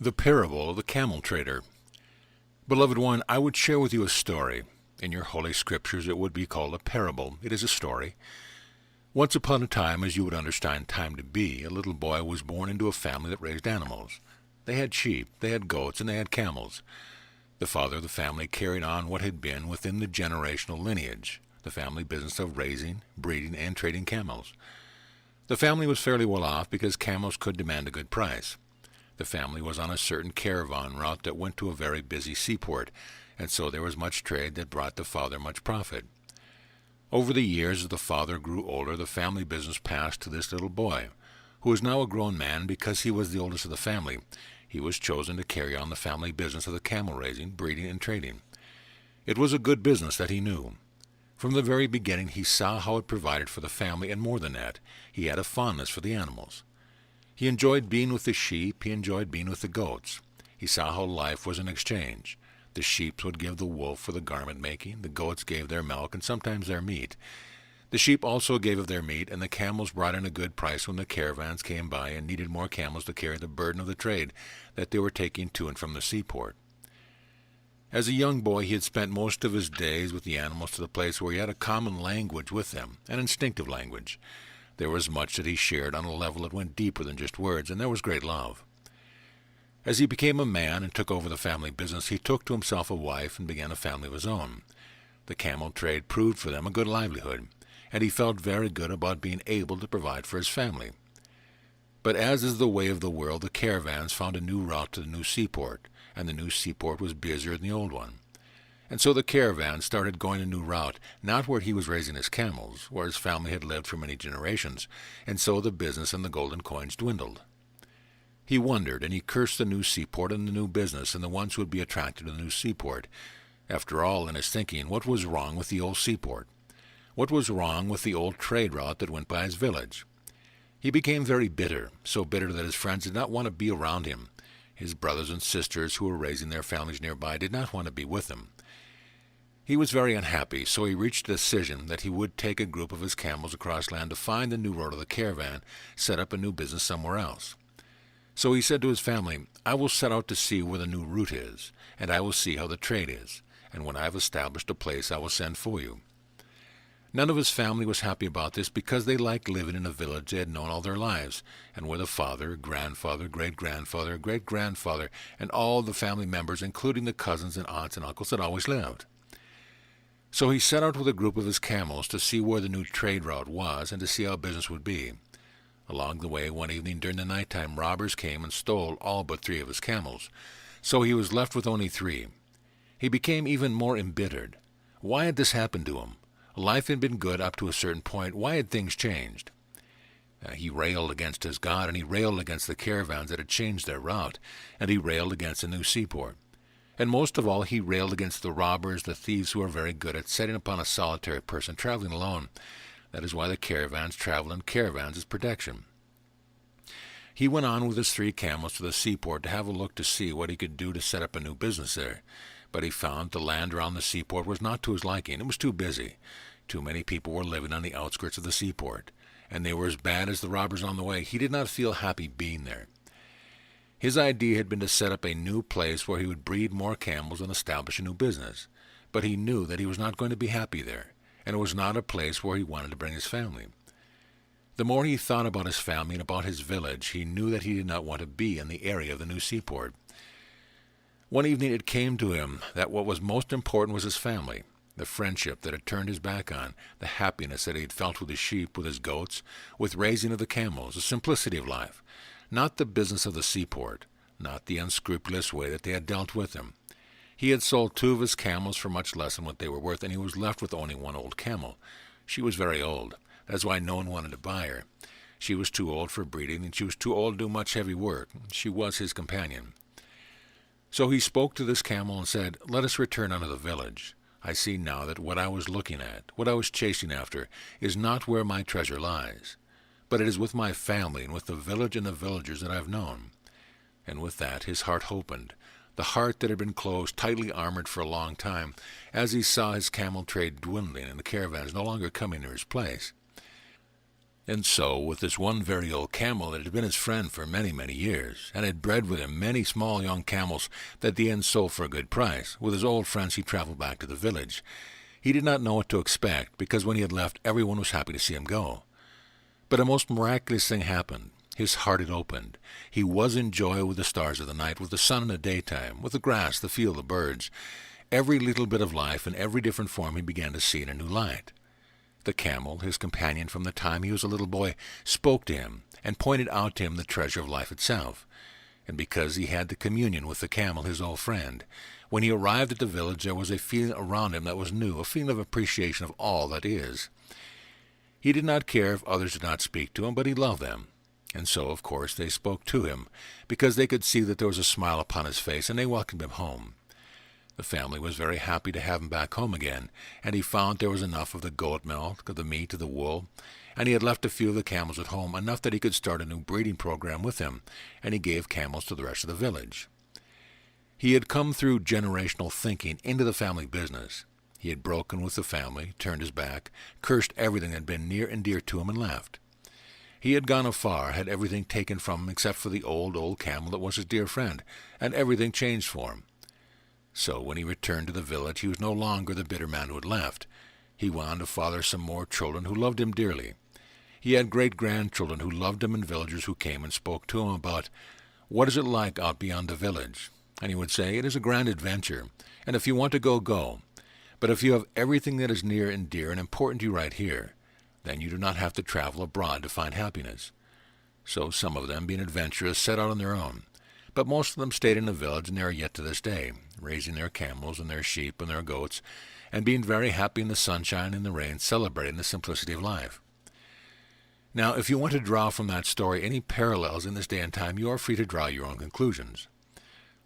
The Parable of the Camel Trader. Beloved one, I would share with you a story. In your holy scriptures it would be called a parable. It is a story. Once upon a time, as you would understand time to be, a little boy was born into a family that raised animals. They had sheep, they had goats, and they had camels. The father of the family carried on what had been within the generational lineage, the family business of raising, breeding, and trading camels. The family was fairly well off because camels could demand a good price. The family was on a certain caravan route that went to a very busy seaport, and so there was much trade that brought the father much profit. Over the years, as the father grew older, the family business passed to this little boy, who was now a grown man because he was the oldest of the family. He was chosen to carry on the family business of the camel raising, breeding, and trading. It was a good business that he knew. From the very beginning, he saw how it provided for the family, and more than that, he had a fondness for the animals. He enjoyed being with the sheep, he enjoyed being with the goats. He saw how life was an exchange. The sheep would give the wool for the garment making, the goats gave their milk and sometimes their meat. The sheep also gave of their meat, and the camels brought in a good price when the caravans came by and needed more camels to carry the burden of the trade that they were taking to and from the seaport. As a young boy, he had spent most of his days with the animals to the place where he had a common language with them, an instinctive language. There was much that he shared on a level that went deeper than just words, and there was great love. As he became a man and took over the family business, he took to himself a wife and began a family of his own. The camel trade proved for them a good livelihood, and he felt very good about being able to provide for his family. But as is the way of the world, the caravans found a new route to the new seaport, and the new seaport was busier than the old one. And so the caravan started going a new route, not where he was raising his camels, where his family had lived for many generations, and so the business and the golden coins dwindled. He wondered, and he cursed the new seaport and the new business and the ones who would be attracted to the new seaport. After all, in his thinking, what was wrong with the old seaport? What was wrong with the old trade route that went by his village? He became very bitter, so bitter that his friends did not want to be around him. His brothers and sisters who were raising their families nearby did not want to be with him. He was very unhappy, so he reached a decision that he would take a group of his camels across land to find the new road of the caravan, set up a new business somewhere else. So he said to his family, I will set out to see where the new route is, and I will see how the trade is, and when I have established a place I will send for you. None of his family was happy about this because they liked living in a village they had known all their lives, and where the father, grandfather, great-grandfather, great-grandfather, and all the family members, including the cousins and aunts and uncles, had always lived. So he set out with a group of his camels to see where the new trade route was and to see how business would be. Along the way, one evening during the nighttime, robbers came and stole all but 3 of his camels, so he was left with only 3. He became even more embittered. Why had this happened to him? Life had been good up to a certain point. Why had things changed? He railed against his God, and he railed against the caravans that had changed their route, and he railed against the new seaport. And most of all, he railed against the robbers, the thieves who are very good at setting upon a solitary person traveling alone. That is why the caravans travel in caravans as protection. He went on with his 3 camels to the seaport to have a look to see what he could do to set up a new business there. But he found the land around the seaport was not to his liking. It was too busy. Too many people were living on the outskirts of the seaport, and they were as bad as the robbers on the way. He did not feel happy being there. His idea had been to set up a new place where he would breed more camels and establish a new business. But he knew that he was not going to be happy there, and it was not a place where he wanted to bring his family. The more he thought about his family and about his village, he knew that he did not want to be in the area of the new seaport. One evening it came to him that what was most important was his family, the friendship that had turned his back on, the happiness that he had felt with his sheep, with his goats, with raising of the camels, the simplicity of life. Not the business of the seaport, not the unscrupulous way that they had dealt with him. He had sold 2 of his camels for much less than what they were worth, and he was left with only 1 old camel. She was very old. That's why no one wanted to buy her. She was too old for breeding, and she was too old to do much heavy work. She was his companion. So he spoke to this camel and said, Let us return unto the village. I see now that what I was looking at, what I was chasing after, is not where my treasure lies. But it is with my family and with the village and the villagers that I have known. And with that his heart opened, the heart that had been closed, tightly armored for a long time, as he saw his camel trade dwindling and the caravans no longer coming near his place. And so, with this one very old camel that had been his friend for many, many years, and had bred with him many small young camels that the end sold for a good price, with his old friends he traveled back to the village. He did not know what to expect, because when he had left, everyone was happy to see him go. But a most miraculous thing happened. His heart had opened. He was in joy with the stars of the night, with the sun in the daytime, with the grass, the field, the birds. Every little bit of life in every different form he began to see in a new light. The camel, his companion from the time he was a little boy, spoke to him and pointed out to him the treasure of life itself. And because he had the communion with the camel, his old friend, when he arrived at the village there was a feeling around him that was new, a feeling of appreciation of all that is. He did not care if others did not speak to him, but he loved them. And so, of course, they spoke to him, because they could see that there was a smile upon his face, and they welcomed him home. The family was very happy to have him back home again, and he found there was enough of the goat milk, of the meat, of the wool, and he had left a few of the camels at home, enough that he could start a new breeding program with them, and he gave camels to the rest of the village. He had come through generational thinking into the family business. He had broken with the family, turned his back, cursed everything that had been near and dear to him, and left. He had gone afar, had everything taken from him except for the old camel that was his dear friend, and everything changed for him. So when he returned to the village, he was no longer the bitter man who had left. He went on to father some more children who loved him dearly. He had great-grandchildren who loved him, and villagers who came and spoke to him about, "What is it like out beyond the village?" And he would say, "It is a grand adventure, and if you want to go, go. But if you have everything that is near and dear and important to you right here, then you do not have to travel abroad to find happiness." So some of them, being adventurous, set out on their own. But most of them stayed in the village, and they are yet to this day, raising their camels and their sheep and their goats, and being very happy in the sunshine and the rain, celebrating the simplicity of life. Now, if you want to draw from that story any parallels in this day and time, you are free to draw your own conclusions.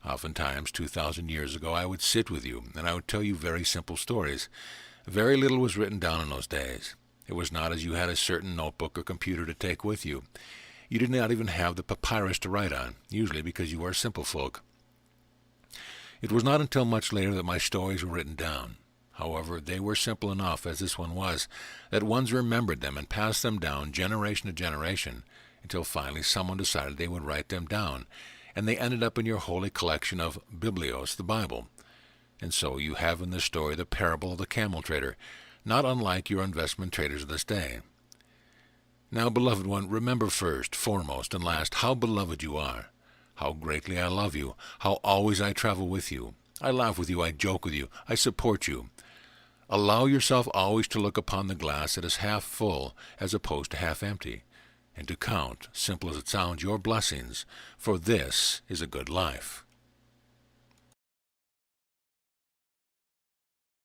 Oftentimes, 2,000 years ago, I would sit with you, and I would tell you very simple stories. Very little was written down in those days. It was not as you had a certain notebook or computer to take with you. You did not even have the papyrus to write on, usually because you are simple folk. It was not until much later that my stories were written down. However, they were simple enough, as this one was, that ones remembered them and passed them down generation to generation, until finally someone decided they would write them down, and they ended up in your holy collection of Biblios, the Bible. And so you have in this story the parable of the camel trader, not unlike your investment traders of this day. Now, beloved one, remember first, foremost, and last how beloved you are, how greatly I love you, how always I travel with you. I laugh with you, I joke with you, I support you. Allow yourself always to look upon the glass that is half full as opposed to half empty, and to count, simple as it sounds, your blessings, for this is a good life.